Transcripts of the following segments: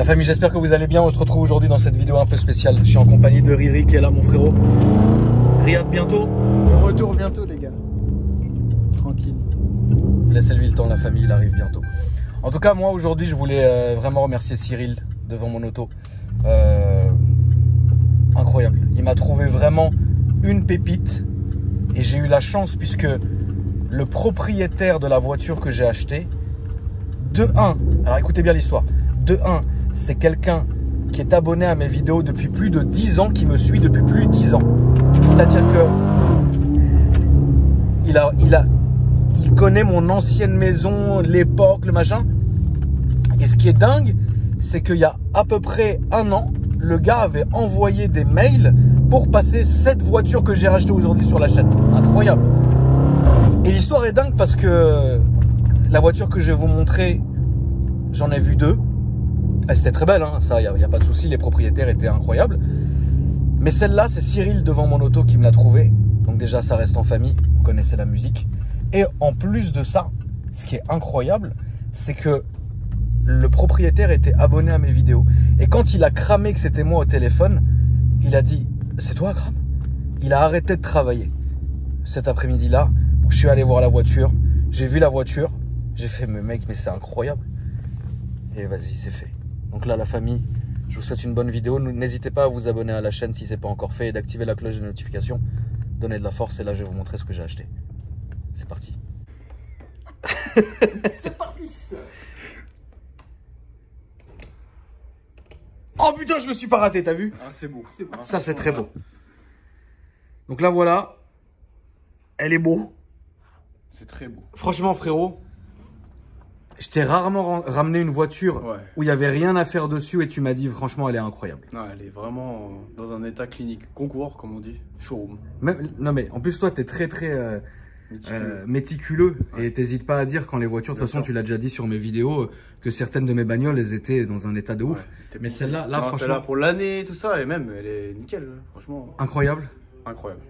La famille, j'espère que vous allez bien. On se retrouve aujourd'hui dans cette vidéo un peu spéciale. Je suis en compagnie de Riri qui est là, mon frérot. Riyad bientôt. Le retour bientôt, les gars. Tranquille. Laissez-lui le temps, la famille, il arrive bientôt. En tout cas, moi aujourd'hui, je voulais vraiment remercier Cyril devant mon auto. Incroyable. Il m'a trouvé vraiment une pépite et j'ai eu la chance puisque le propriétaire de la voiture que j'ai achetée, de 1, alors écoutez bien l'histoire, de 1, c'est quelqu'un qui est abonné à mes vidéos depuis plus de 10 ans, qui me suit depuis plus de 10 ans. C'est-à-dire que il connaît mon ancienne maison, l'époque, le machin. Et ce qui est dingue, c'est qu'il y a à peu près un an, le gars avait envoyé des mails pour passer cette voiture que j'ai rachetée aujourd'hui sur la chaîne. Incroyable. Et l'histoire est dingue parce que la voiture que je vais vous montrer, j'en ai vu deux. Elle était très belle, hein, ça, il n'y a pas de souci, les propriétaires étaient incroyables. Mais celle-là, c'est Cyril devant mon auto qui me l'a trouvée. Donc déjà, ça reste en famille, vous connaissez la musique. Et en plus de ça, ce qui est incroyable, c'est que le propriétaire était abonné à mes vidéos. Et quand il a cramé que c'était moi au téléphone, il a dit « C'est toi, Kram ?» Il a arrêté de travailler. Cet après-midi-là, je suis allé voir la voiture, j'ai vu la voiture, j'ai fait « Mais mec, mais c'est incroyable !» Et vas-y, c'est fait. Donc là, la famille, je vous souhaite une bonne vidéo. N'hésitez pas à vous abonner à la chaîne si ce n'est pas encore fait et d'activer la cloche de notification. Donnez de la force et là, je vais vous montrer ce que j'ai acheté. C'est parti. C'est parti ça. Oh putain, je me suis pas raté, t'as vu? Ah, c'est beau, c'est beau. Ça, c'est très beau. Donc là, voilà. Elle est beau. C'est très beau. Franchement, frérot, je t'ai rarement ramené une voiture où il n'y avait rien à faire dessus et tu m'as dit, franchement, elle est incroyable. Non, elle est vraiment dans un état clinique. Concours, comme on dit. Showroom. Non, mais en plus, toi, t'es très, très méticuleux. Ouais. Et t'hésites pas à dire quand les voitures, de toute façon, tu l'as déjà dit sur mes vidéos, que certaines de mes bagnoles, elles étaient dans un état de ouf. Mais celle-là, franchement. Celle-là, pour l'année, tout ça, et même, elle est nickel, franchement. Incroyable. Incroyable.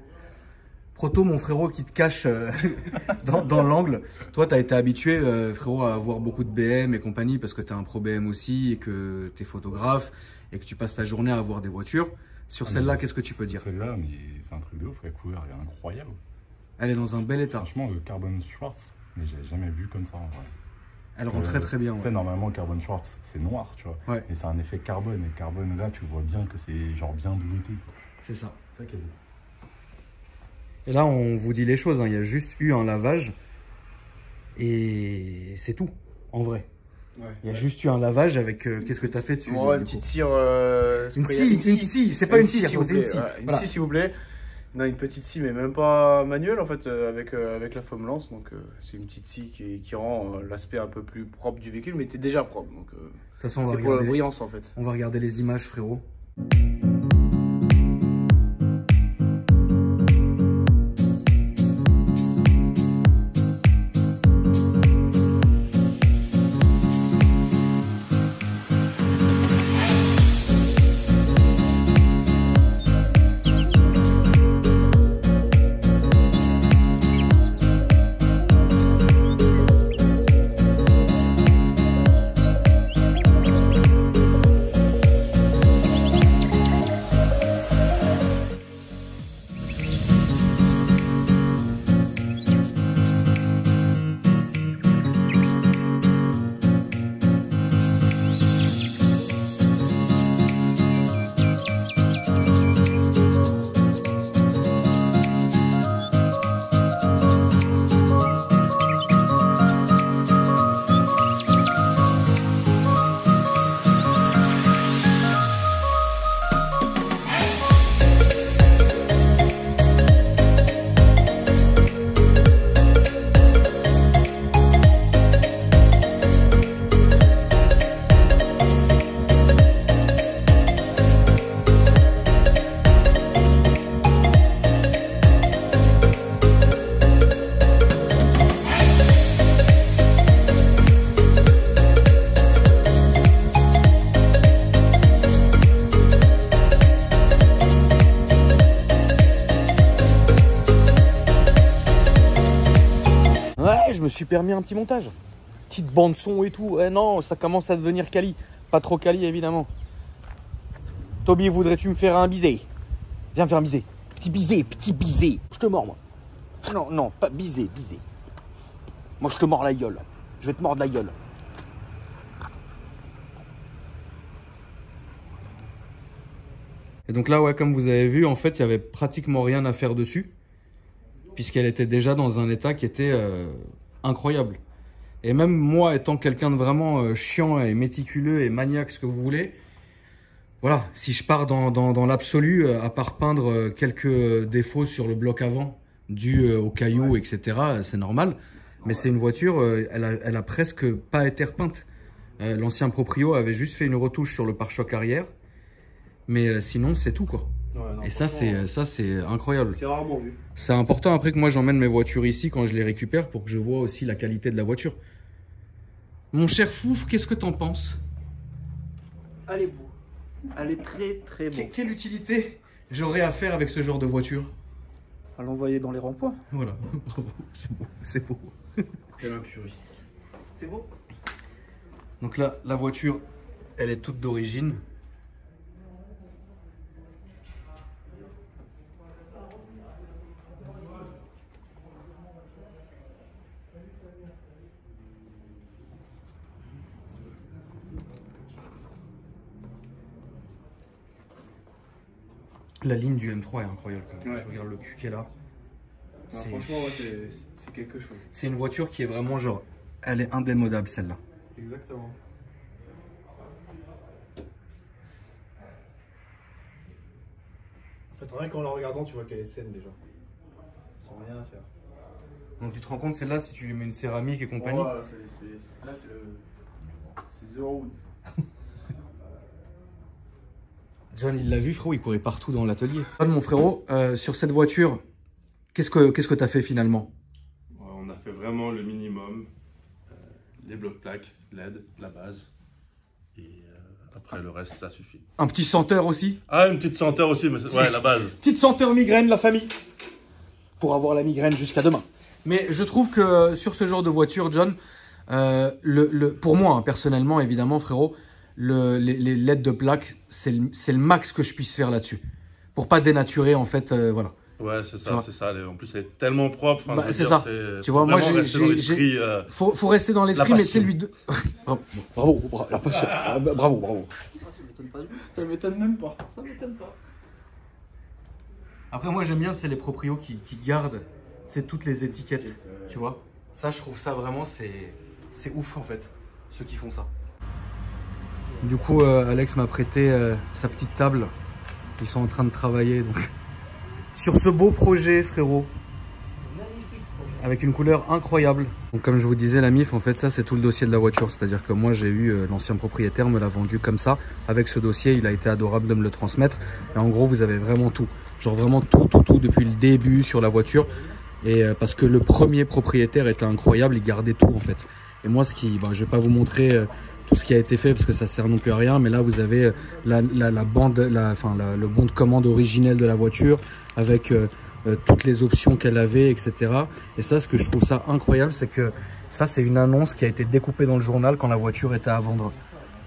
Proto, mon frérot qui te cache dans l'angle. Toi, tu as été habitué, frérot, à avoir beaucoup de BM et compagnie parce que tu es un pro BM aussi et que tu es photographe et que tu passes ta journée à voir des voitures. Sur celle-là, qu'est-ce que tu peux dire? Celle-là, mais c'est un truc de ouf, la couleur est incroyable. Elle est dans un bel état. Franchement, le Carbon Schwarz, mais j'ai jamais vu comme ça en vrai. Elle rend très très bien. Tu sais, normalement, Carbon Schwarz, c'est noir, tu vois. Ouais. Et c'est un effet carbone. Et carbone, là, tu vois bien que c'est genre bien bleuté. C'est ça. C'est ça qui est beau. Et là, on vous dit les choses, hein. Il y a juste eu un lavage et c'est tout, en vrai. Ouais, il y a juste eu un lavage avec... qu'est-ce que tu as fait dessus? Une petite cire... une scie, c'est pas une cire, c'est une scie. Une scie, s'il vous plaît. Non, une petite scie, mais même pas manuelle, en fait, avec la foam lance. Donc, c'est une petite scie qui rend l'aspect un peu plus propre du véhicule, mais t'es déjà propre. Donc, c'est pour la brillance, en fait. On va regarder les images, frérot. je me suis permis un petit montage. Petite bande son et tout. Eh non, ça commence à devenir quali. Pas trop quali, évidemment. Toby, voudrais-tu me faire un bisé? Viens me faire un bisé. Petit bisé, petit bisé. Je te mords, moi. Non, non, pas bisé, bisé. Moi, je te mords la gueule. Je vais te mordre la gueule. Et donc là, ouais, comme vous avez vu, en fait, il n'y avait pratiquement rien à faire dessus, puisqu'elle était déjà dans un état qui était incroyable. Et même moi, étant quelqu'un de vraiment chiant et méticuleux et maniaque, ce que vous voulez, voilà, si je pars dans l'absolu, à part peindre quelques défauts sur le bloc avant, dû aux cailloux, etc., c'est normal. Mais c'est une voiture, elle a presque pas été repeinte. L'ancien proprio avait juste fait une retouche sur le pare-choc arrière. Mais sinon, c'est tout, quoi. Ouais, non, et ça, c'est incroyable. C'est rarement vu. C'est important après que moi, j'emmène mes voitures ici quand je les récupère pour que je vois aussi la qualité de la voiture. Mon cher Fouf, qu'est-ce que t'en penses? Elle est beau. Elle est très très beau. Quelle utilité j'aurais à faire avec ce genre de voiture? À l'envoyer dans les ronds-points. Voilà, bravo, c'est beau, c'est beau. Quel un puriste. C'est beau. Donc là, la voiture, elle est toute d'origine. La ligne du M3 est incroyable quand même. Ouais. Je regarde le cul qui est là. Non, franchement, ouais, c'est quelque chose. C'est une voiture qui est vraiment genre, elle est indémodable celle-là. Exactement. En fait, rien qu'en la regardant, tu vois qu'elle est saine déjà. Sans rien à faire. Donc tu te rends compte, celle-là, si tu lui mets une céramique et compagnie. Oh, là, c'est The Road. John, il l'a vu, frérot, il courait partout dans l'atelier. John, mon frérot, sur cette voiture, qu'est-ce que t'as fait finalement? On a fait vraiment le minimum. Les blocs plaques, LED, la base. Et après le reste, ça suffit. Un petit senteur aussi? Ah, une petite senteur aussi, mais ouais, la base. Petite senteur migraine, la famille. Pour avoir la migraine jusqu'à demain. Mais je trouve que sur ce genre de voiture, John, pour moi, hein, personnellement, évidemment, frérot, les LED de plaques, c'est le max que je puisse faire là-dessus. Pour pas dénaturer, en fait, voilà. Ouais, c'est ça, c'est ça. En plus, elle est tellement propre. Enfin, Bah, je veux c'est dire, ça. Tu vois, moi, faut rester dans l'esprit, mais c'est lui de... Bravo, la passion. Bravo. Ça m'étonne même pas. Ça m'étonne pas. Après, moi, j'aime bien, c'est les proprios qui gardent, c'est toutes les étiquettes, tu vois. Ça, je trouve ça vraiment, c'est ouf, en fait, ceux qui font ça. Du coup, Alex m'a prêté sa petite table. Ils sont en train de travailler, donc... sur ce beau projet, frérot. Avec une couleur incroyable. Donc comme je vous disais, la MIF, en fait, ça c'est tout le dossier de la voiture. C'est-à-dire que moi j'ai eu, l'ancien propriétaire me l'a vendu comme ça. Avec ce dossier, il a été adorable de me le transmettre. Et en gros, vous avez vraiment tout. Genre vraiment tout depuis le début sur la voiture. Et parce que le premier propriétaire était incroyable, il gardait tout en fait. Et moi, je vais pas vous montrer tout ce qui a été fait parce que ça sert non plus à rien. Mais là, vous avez le bon de commande originel de la voiture avec... toutes les options qu'elle avait, etc. Et ça, ce que je trouve ça incroyable, c'est que ça, c'est une annonce qui a été découpée dans le journal quand la voiture était à vendre.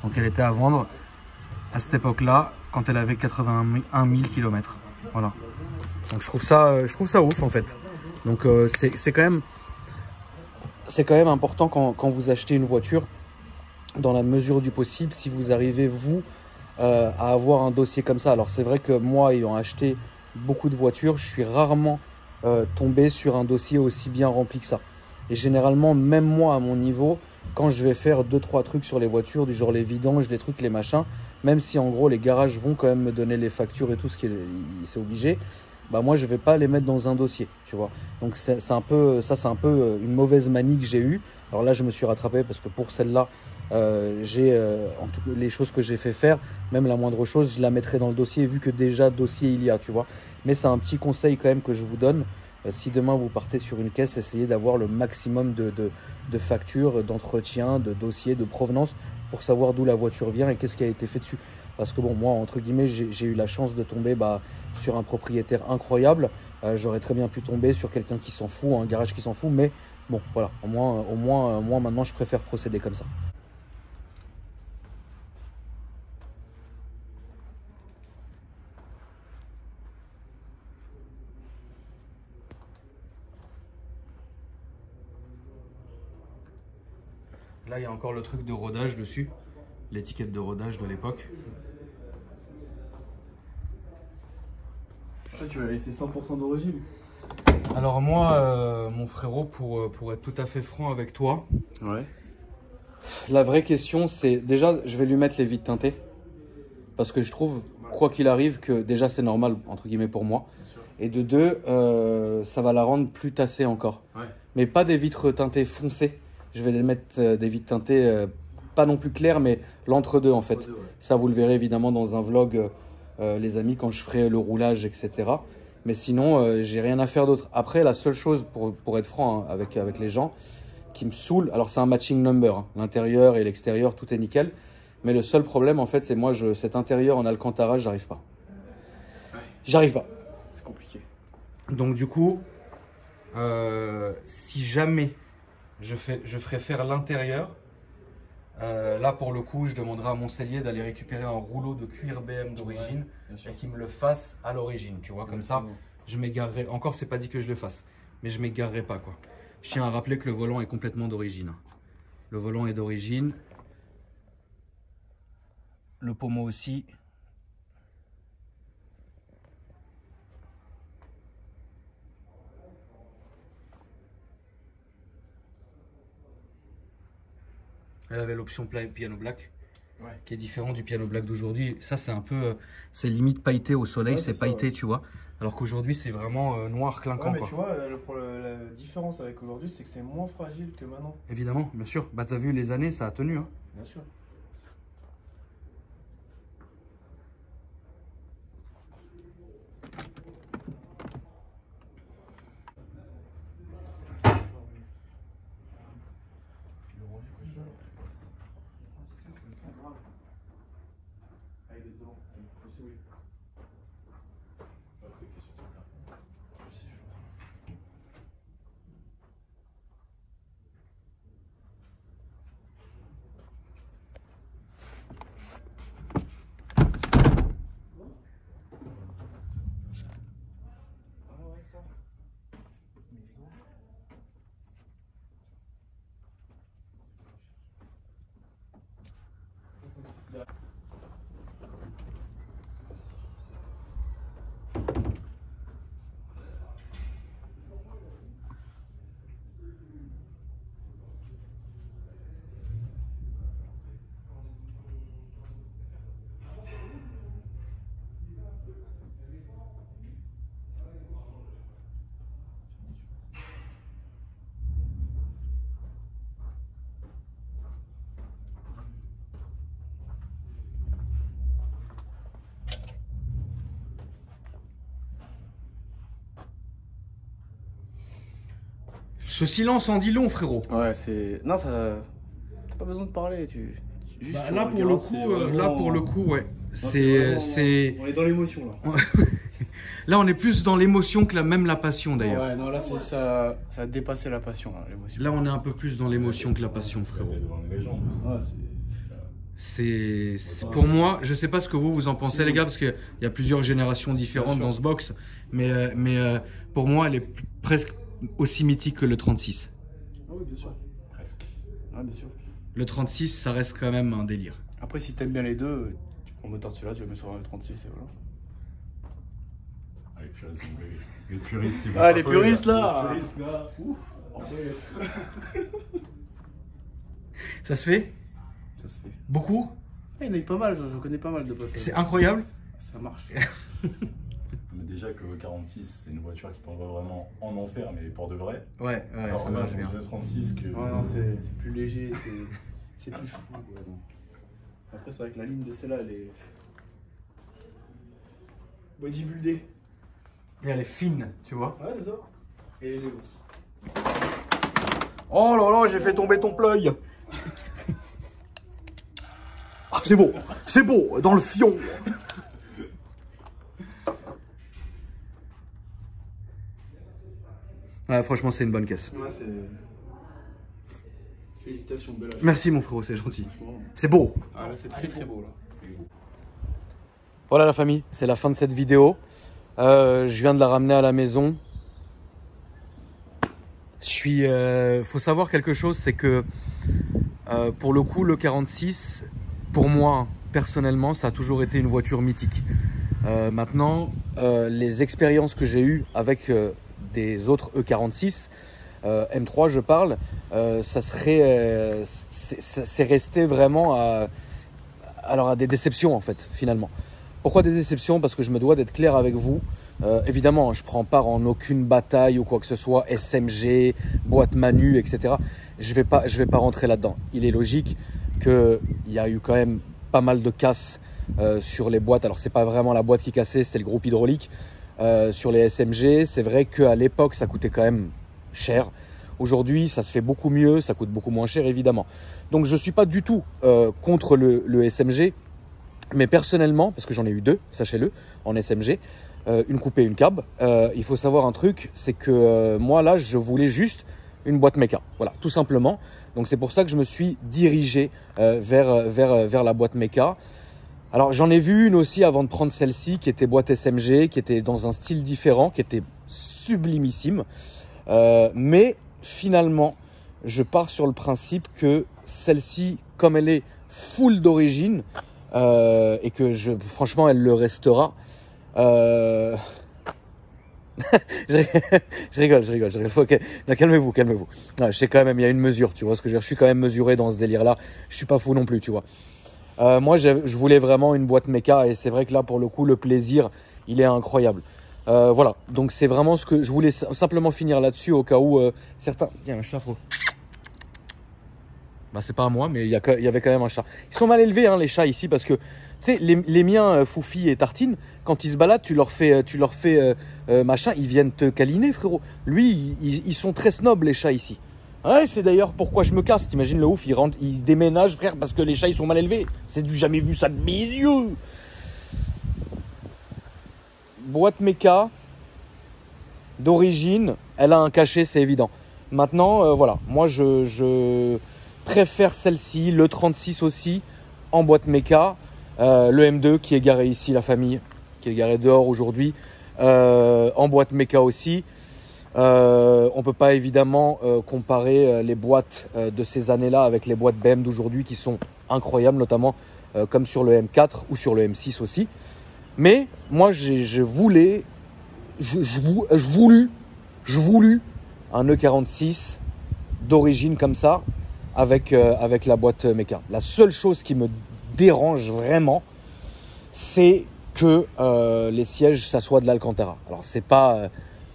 Donc, elle était à vendre à cette époque-là, quand elle avait 81 000 km. Voilà. Donc, je trouve ça ouf, en fait. Donc, c'est quand même important quand vous achetez une voiture, dans la mesure du possible, si vous arrivez, vous, à avoir un dossier comme ça. Alors, c'est vrai que moi, ayant acheté beaucoup de voitures, je suis rarement tombé sur un dossier aussi bien rempli que ça. Et généralement, même moi à mon niveau, quand je vais faire 2-3 trucs sur les voitures, du genre les vidanges, les trucs, les machins, même si en gros les garages vont quand même me donner les factures et tout ce qui c'est obligé, bah moi je vais pas les mettre dans un dossier, tu vois. Donc c'est un peu une mauvaise manie que j'ai eue. Alors là je me suis rattrapé parce que pour celle-là, en tout cas, les choses que j'ai fait faire, même la moindre chose, je la mettrai dans le dossier vu que déjà dossier il y a, tu vois. Mais c'est un petit conseil quand même que je vous donne. Si demain vous partez sur une caisse, essayez d'avoir le maximum de factures, d'entretien, de dossiers, de provenance pour savoir d'où la voiture vient et qu'est-ce qui a été fait dessus. Parce que bon, moi entre guillemets, j'ai eu la chance de tomber sur un propriétaire incroyable. J'aurais très bien pu tomber sur quelqu'un qui s'en fout, un garage qui s'en fout, mais bon, voilà, au moins maintenant je préfère procéder comme ça. Là, il y a encore le truc de rodage dessus. L'étiquette de rodage de l'époque. Tu vas laisser 100% d'origine. Alors moi, mon frérot, pour être tout à fait franc avec toi, Ouais. la vraie question c'est, déjà je vais lui mettre les vitres teintées. Parce que je trouve, quoi qu'il arrive, que déjà c'est normal, entre guillemets pour moi. Et de deux, ça va la rendre plus tassée encore. Ouais. Mais pas des vitres teintées foncées. Je vais les mettre des vitres teintées, pas non plus claires, mais l'entre-deux en fait. Ça vous le verrez évidemment dans un vlog, les amis, quand je ferai le roulage, etc. Mais sinon, j'ai rien à faire d'autre. Après, la seule chose, pour être franc hein, avec les gens, qui me saoule, alors c'est un matching number, hein. L'intérieur et l'extérieur, tout est nickel. Mais le seul problème, en fait, c'est moi, cet intérieur en Alcantara, j'arrive pas. J'arrive pas. C'est compliqué. Donc du coup, si jamais je ferais faire l'intérieur, là pour le coup, je demanderai à mon sellier d'aller récupérer un rouleau de cuir BM d'origine et qu'il me le fasse à l'origine, tu vois. Comme ça, je m'égarerai. Encore, c'est pas dit que je le fasse, mais je m'égarerai pas, quoi. Je tiens à rappeler que le volant est complètement d'origine. Le volant est d'origine. Le pommeau aussi. Elle avait l'option piano black, qui est différent du piano black d'aujourd'hui. Ça, c'est un peu, c'est limite pailleté au soleil, c'est pailleté, tu vois. Alors qu'aujourd'hui, c'est vraiment noir clinquant. Ouais, mais quoi. tu vois, la différence avec aujourd'hui, c'est que c'est moins fragile que maintenant. Évidemment, bien sûr. Bah, t'as vu les années, ça a tenu. Hein. Bien sûr. Ce silence en dit long, frérot. Ouais, c'est. Non, ça. T'as pas besoin de parler. Juste Bah, tu là, regardes, pour le coup, ouais. Non, C'est. On est dans l'émotion là. Là, on est plus dans l'émotion que même la passion, d'ailleurs. Ouais, non, là, c'est ça. Ça a dépassé la passion, hein, l'émotion. Là, on est un peu plus dans l'émotion que la passion, frérot. Ouais, C'est pour moi, je sais pas ce que vous en pensez, les gars, parce qu'il y a plusieurs générations différentes dans ce box, mais pour moi, elle est presque aussi mythique que le 36. Ah oui, bien sûr. Presque. Ouais, bien sûr. Le 36, ça reste quand même un délire. Après, si t'aimes bien les deux, tu prends le moteur de celui-là, tu le mets sur un 36 et voilà. Les puristes, ils vont Ah, les s'affoler, puristes là. Les puristes là. Ça se fait? Ça se fait. Beaucoup? Il y en a eu pas mal, je connais pas mal de potes. C'est incroyable. Ça marche. Mais déjà que le 46, c'est une voiture qui t'envoie vraiment en enfer, mais pour de vrai. Ouais, Alors ça là, marche dans bien. le 36 que. Non, non, c'est plus léger, c'est plus fou. Ouais, non. Après, c'est vrai que la ligne de celle-là, elle est. bodybuildée. Et elle est fine, tu vois. Ouais, c'est ça. Et elle est aussi. Oh là là, j'ai fait tomber ton pleuil. Ah, c'est beau, dans le fion. Ouais, franchement, c'est une bonne caisse. Ouais, c'est. Félicitations, Bella. Merci, mon frérot, c'est gentil. Franchement. C'est beau. Ah là, c'est très très beau là. Voilà la famille, c'est la fin de cette vidéo. Je viens de la ramener à la maison. Faut savoir quelque chose, c'est que Pour le coup, le 46, pour moi, personnellement, ça a toujours été une voiture mythique. Maintenant, les expériences que j'ai eues avec des autres E46, M3 je parle, c'est resté vraiment à des déceptions en fait, finalement. Pourquoi des déceptions? Parce que je me dois d'être clair avec vous. Évidemment, je prends part en aucune bataille ou quoi que ce soit, SMG, boîte Manu, etc. Je vais pas rentrer là-dedans. Il est logique qu'il y a eu quand même pas mal de casses sur les boîtes. Alors, c'est pas vraiment la boîte qui cassait, c'était le groupe hydraulique. Sur les SMG, c'est vrai qu'à l'époque, ça coûtait quand même cher. Aujourd'hui, ça se fait beaucoup mieux, ça coûte beaucoup moins cher, évidemment. Donc, je ne suis pas du tout contre le SMG. Mais personnellement, parce que j'en ai eu deux, sachez-le, en SMG, une coupée et une cab, il faut savoir un truc, c'est que moi là, je voulais juste une boîte méca. Voilà, tout simplement. Donc c'est pour ça que je me suis dirigé vers la boîte méca. Alors j'en ai vu une aussi avant de prendre celle-ci, qui était boîte SMG, qui était dans un style différent, qui était sublimissime. Mais finalement, je pars sur le principe que celle-ci, comme elle est full d'origine, et que franchement elle le restera. Je rigole. Okay. Non, calmez-vous. Non, je sais quand même, il y a une mesure, tu vois ce que je veux dire. Je suis quand même mesuré dans ce délire-là. Je suis pas fou non plus, tu vois. Moi, je voulais vraiment une boîte méca et c'est vrai que là, pour le coup, le plaisir, il est incroyable. Voilà. Donc c'est vraiment ce que je voulais simplement finir là-dessus au cas où certains. Il y a un chat, frérot. Bah, c'est pas à moi, mais il y avait quand même un chat. Ils sont mal élevés, hein, les chats ici, parce que, tu sais, les miens, Foufi et Tartine, quand ils se baladent, tu leur fais machin, ils viennent te câliner, frérot. Lui, ils sont très snobs, les chats ici. Ouais, c'est d'ailleurs pourquoi je me casse. T'imagines le ouf, il déménage, frère, parce que les chats, ils sont mal élevés. C'est du jamais vu ça de mes yeux. Boîte méca, d'origine, elle a un cachet, c'est évident. Maintenant, voilà, moi, je préfère celle-ci, le 36 aussi, en boîte méca. Le M2 qui est garé ici, la famille, qui est garé dehors aujourd'hui, en boîte méca aussi. On ne peut pas évidemment comparer les boîtes de ces années-là avec les boîtes BM d'aujourd'hui qui sont incroyables, notamment comme sur le M4 ou sur le M6 aussi. Mais moi, je voulus un E46 d'origine comme ça, avec la boîte méca. La seule chose qui me dérange vraiment, c'est que les sièges, ça soit de l'Alcantara. Alors, c'est pas,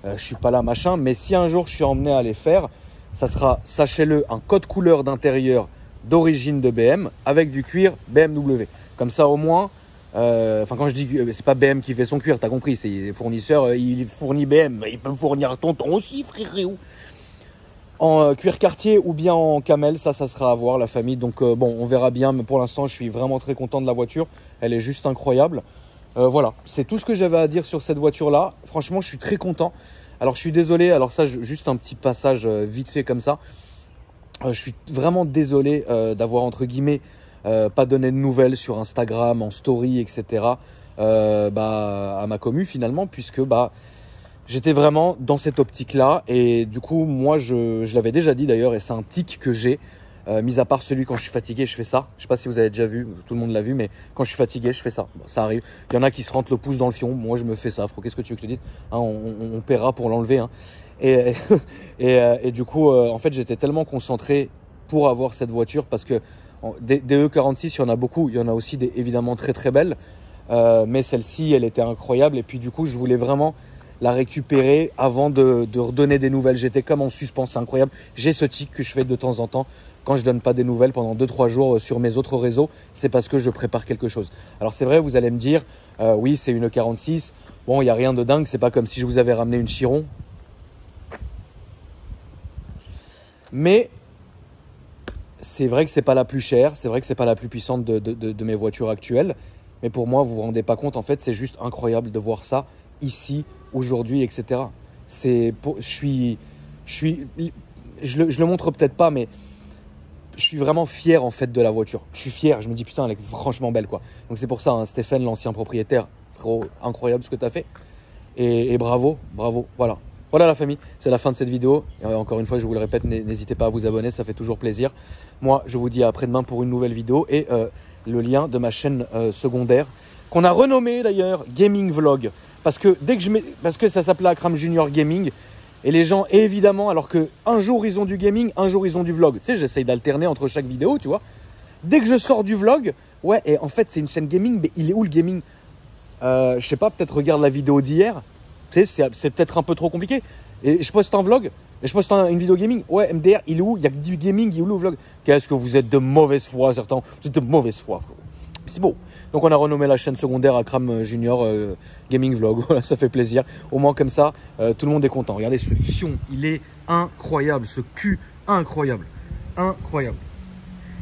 je suis pas là, machin, mais si un jour je suis emmené à les faire, ça sera, sachez-le, un code couleur d'intérieur d'origine de BM avec du cuir BMW. Comme ça, au moins, quand je dis c'est pas BM qui fait son cuir, t'as compris, c'est les fournisseurs, il fournit BM, il peut fournir Tonton aussi, frérot. En cuir quartier ou bien en camel, ça sera à voir, la famille. Donc bon, on verra bien, mais pour l'instant, je suis vraiment très content de la voiture. Elle est juste incroyable. Voilà, c'est tout ce que j'avais à dire sur cette voiture-là. Franchement, je suis très content. Alors, je suis désolé. Alors ça, juste un petit passage vite fait comme ça. Je suis vraiment désolé d'avoir, entre guillemets, pas donné de nouvelles sur Instagram, en story, etc. À ma commu, finalement, puisque j'étais vraiment dans cette optique-là et du coup, moi, je l'avais déjà dit d'ailleurs et c'est un tic que j'ai, mis à part celui quand je suis fatigué, je fais ça. Je sais pas si vous avez déjà vu, tout le monde l'a vu, mais quand je suis fatigué, je fais ça. Bon, ça arrive. Il y en a qui se rentrent le pouce dans le fion. Moi, je me fais ça. Qu'est-ce que tu veux que je te dise, hein, on paiera pour l'enlever. Hein. Et du coup, en fait, j'étais tellement concentré pour avoir cette voiture parce que des E46, il y en a beaucoup. Il y en a aussi des évidemment très très belles. Mais celle-ci, elle était incroyable. Et puis du coup, je voulais vraiment la récupérer avant de redonner des nouvelles. J'étais comme en suspens, c'est incroyable. J'ai ce tic que je fais de temps en temps quand je donne pas des nouvelles pendant 2-3 jours sur mes autres réseaux. C'est parce que je prépare quelque chose. Alors c'est vrai, vous allez me dire, oui, c'est une 46. Bon, il n'y a rien de dingue. C'est pas comme si je vous avais ramené une Chiron. Mais c'est vrai que c'est pas la plus chère. C'est vrai que c'est pas la plus puissante de mes voitures actuelles. Mais pour moi, vous vous rendez pas compte. En fait, c'est juste incroyable de voir ça ici, aujourd'hui, etc. Je le montre peut-être pas, mais je suis vraiment fier en fait de la voiture. Je suis fier, je me dis putain, elle est franchement belle quoi. Donc c'est pour ça, hein, Stéphane, l'ancien propriétaire, frérot, incroyable ce que tu as fait. Et bravo, voilà. Voilà la famille, c'est la fin de cette vidéo. Et encore une fois, je vous le répète, n'hésitez pas à vous abonner, ça fait toujours plaisir. Moi, je vous dis à après-demain pour une nouvelle vidéo et le lien de ma chaîne secondaire qu'on a renommée d'ailleurs Gaming Vlog. Parce que parce que ça s'appelait Akram Junior Gaming et les gens évidemment, alors que un jour ils ont du gaming, un jour ils ont du vlog. Tu sais, j'essaye d'alterner entre chaque vidéo, tu vois. Dès que je sors du vlog, ouais, et en fait c'est une chaîne gaming, mais il est où le gaming? Je sais pas, peut-être regarde la vidéo d'hier. Tu sais, c'est peut-être un peu trop compliqué. Et je poste un vlog, et je poste une vidéo gaming. Ouais, MDR, il est où? Il y a que du gaming, il est où le vlog? Qu'est-ce que vous êtes de mauvaise foi, certains. Vous êtes de mauvaise foi, frérot. C'est beau. Donc on a renommé la chaîne secondaire Akram Junior Gaming Vlog. Voilà, ça fait plaisir. Au moins comme ça, tout le monde est content. Regardez ce fion, il est incroyable. Ce cul, incroyable. Incroyable.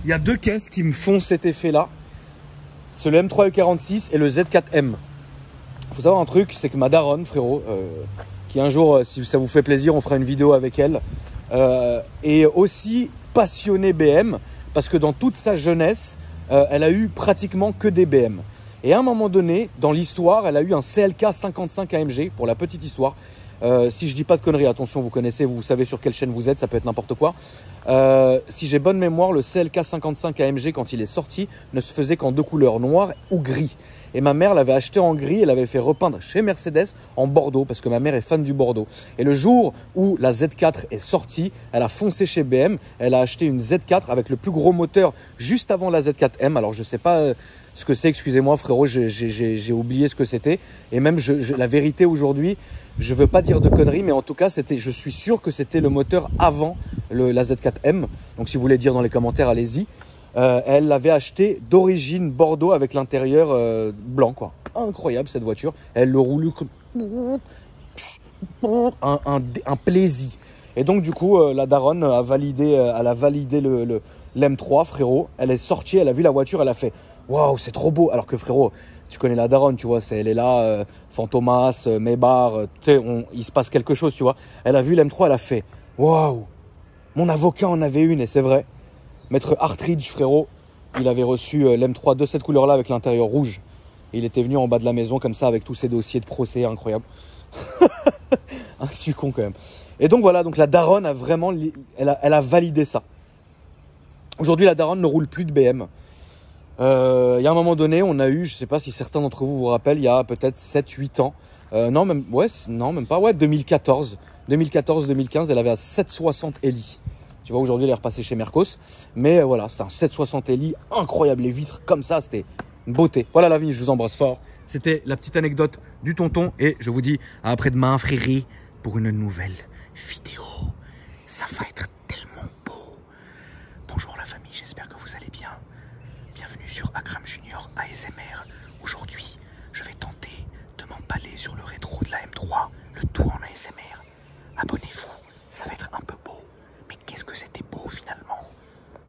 Il y a deux caisses qui me font cet effet-là. C'est le M3E46 et le Z4M. Il faut savoir un truc, c'est que ma daronne, frérot, qui un jour, si ça vous fait plaisir, on fera une vidéo avec elle, est aussi passionnée BM, parce que dans toute sa jeunesse, elle a eu pratiquement que des BM. Et à un moment donné, dans l'histoire, elle a eu un CLK 55 AMG, pour la petite histoire. Si je dis pas de conneries, attention, vous connaissez, vous savez sur quelle chaîne vous êtes, ça peut être n'importe quoi. Si j'ai bonne mémoire, le CLK 55 AMG, quand il est sorti, ne se faisait qu'en deux couleurs, noir ou gris. Et ma mère l'avait acheté en gris, elle l'avait fait repeindre chez Mercedes en Bordeaux, parce que ma mère est fan du Bordeaux. Et le jour où la Z4 est sortie, elle a foncé chez BM, elle a acheté une Z4 avec le plus gros moteur juste avant la Z4M. Alors je sais pas ce que c'est, excusez-moi frérot, j'ai oublié ce que c'était. Et même la vérité aujourd'hui, je veux pas dire de conneries, mais en tout cas, je suis sûr que c'était le moteur avant la Z4M. Donc si vous voulez dire dans les commentaires, allez-y. Elle l'avait acheté d'origine Bordeaux avec l'intérieur blanc, quoi. Incroyable cette voiture. Elle le roule un plaisir. Et donc du coup, la daronne a validé, elle a validé l'M3, frérot. Elle est sortie, elle a vu la voiture, elle a fait waouh, c'est trop beau. Alors que frérot, tu connais la daronne, tu vois, elle est là, Fantomas, Maybar, tu sais, il se passe quelque chose, tu vois. Elle a vu l'M3, elle a fait waouh, mon avocat en avait une, et c'est vrai. Maître Hartridge, frérot, il avait reçu l'M3 de cette couleur-là avec l'intérieur rouge. Et il était venu en bas de la maison comme ça avec tous ses dossiers de procès, incroyable. Un sucon quand même. Et donc voilà, donc la daronne a vraiment, elle a validé ça. Aujourd'hui, la daronne ne roule plus de BM. Il y a un moment donné, on a eu, je ne sais pas si certains d'entre vous vous rappellent, il y a peut-être 7-8 ans. Non, même pas, 2014. 2014-2015, elle avait un 760 Eli. Tu vois, aujourd'hui, elle est repassée chez Mercos. Mais voilà, c'était un 760 Eli, incroyable. Les vitres comme ça, c'était une beauté. Voilà la vie, je vous embrasse fort. C'était la petite anecdote du tonton. Et je vous dis à après-demain, frérie, pour une nouvelle vidéo. Ça va être tellement beau. Bonjour la famille, j'espère que vous allez bien. Bienvenue sur Akram Junior ASMR. Aujourd'hui, je vais tenter de m'empaler sur le rétro de la M3. Le tout en ASMR. Abonnez-vous.